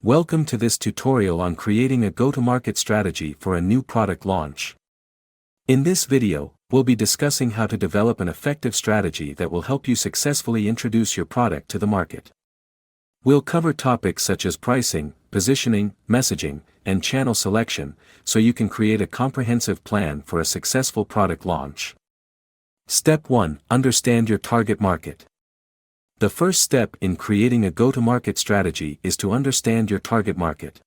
Welcome to this tutorial on creating a go-to-market strategy for a new product launch. In this video, we'll be discussing how to develop an effective strategy that will help you successfully introduce your product to the market. We'll cover topics such as pricing, positioning, messaging, and channel selection, so you can create a comprehensive plan for a successful product launch. Step 1. Understand your target market. The first step in creating a go-to-market strategy is to understand your target market.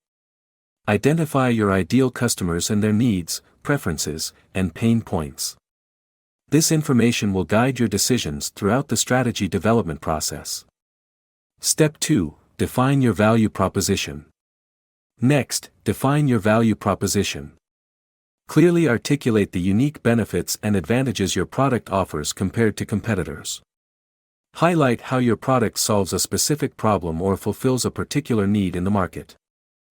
Identify your ideal customers and their needs, preferences, and pain points. This information will guide your decisions throughout the strategy development process. Step 2. Define your value proposition. Next, define your value proposition. Clearly articulate the unique benefits and advantages your product offers compared to competitors. Highlight how your product solves a specific problem or fulfills a particular need in the market.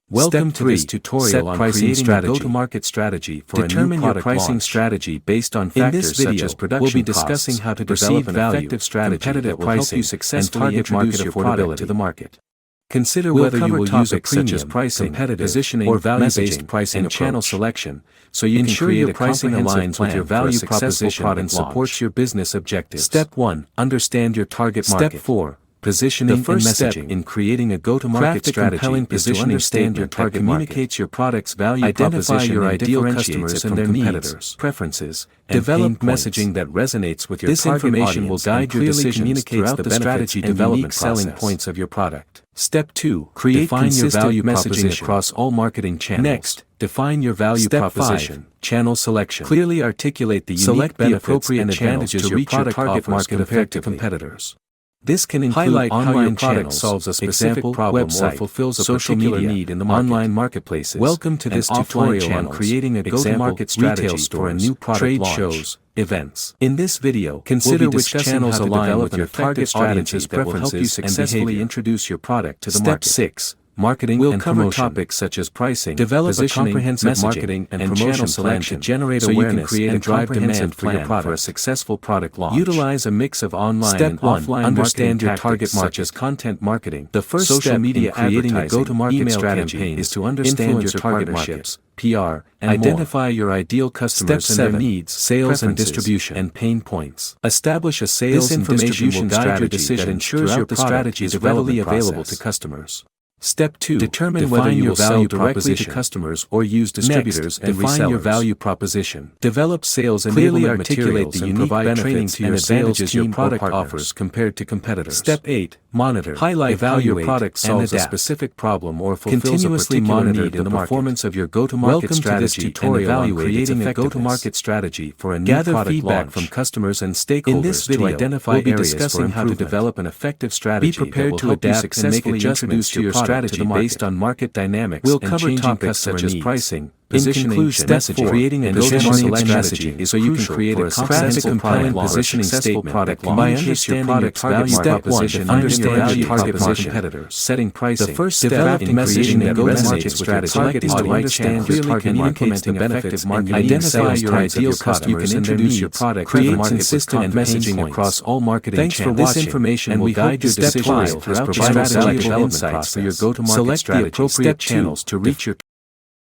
Welcome to this tutorial on creating a go-to-market strategy for a new product launch. Determine your pricing strategy based on factors such as production costs. We'll be discussing how to develop an effective strategy that will help you successfully introduce your product to the market. Consider whether you will use a premium, pricing, positioning, or value-based pricing and channel selection, so you can create a pricing aligns with your value proposition and supports your business objectives. Step 1. Understand your target market. Step 4. Positioning and messaging. The first step in creating a go-to-market strategy is to understand your target market. Communicates your product's value proposition your ideal customers and their needs, preferences, and develop messaging that resonates with your target audience. This information will guide your decisions throughout the strategy development selling points of your product. Step 2. Define your value messaging across all marketing channels. Next, define your value proposition. 5. Channel selection. Clearly articulate the unique benefits and advantages your product offers compared to competitors. This can include how your product solves a specific problem or fulfills a particular need in the market. Online marketplaces. Welcome to this tutorial on creating a go-to-market strategy for a new product trade launch. Shows, events. In this video, consider which channels align with your target strategy that will help you successfully introduce your product to the market. Step 6. Marketing and promotion. We'll cover topics such as pricing, develop a comprehensive marketing and promotion selection to generate awareness and drive demand for your product for a successful product launch. Utilize a mix of online and offline understand your target market such as content marketing. The first step in creating a go-to-market strategy is to understand your target markets, PR, and identify your ideal customers and their needs, sales and distribution, and pain points. Establish a sales and distribution strategy that ensures your strategy is readily available to customers. Step 2. Determine whether you will sell directly to customers or use distributors and resellers. Define your value proposition. Develop sales and clearly articulate the unique benefits and advantages your product offers compared to competitors. Step 8. Monitor. Highlight how your product solves a specific problem or fulfills a particular need in the performance of your go-to-market strategy and evaluate creating a go-to-market strategy for a new product launch. Gather feedback from customers and stakeholders in this video, to identify we'll be discussing how to develop an effective strategy. Be prepared to adapt and make adjustments to your strategy based on market dynamics. We'll cover topics such as pricing, positioning, messaging, creating a go-to-market strategy so you can create a comprehensive compelling positioning statement that combines your product's value proposition, understand your target competitors, setting pricing. The first step in creating a go-to-market strategy is to understand your target market, the benefits, and identify your ideal customers and introduce your product, create consistent messaging across all marketing channels. This information will guide your decisions throughout the strategy development process. For your go-to-market strategy, select the appropriate channels to reach your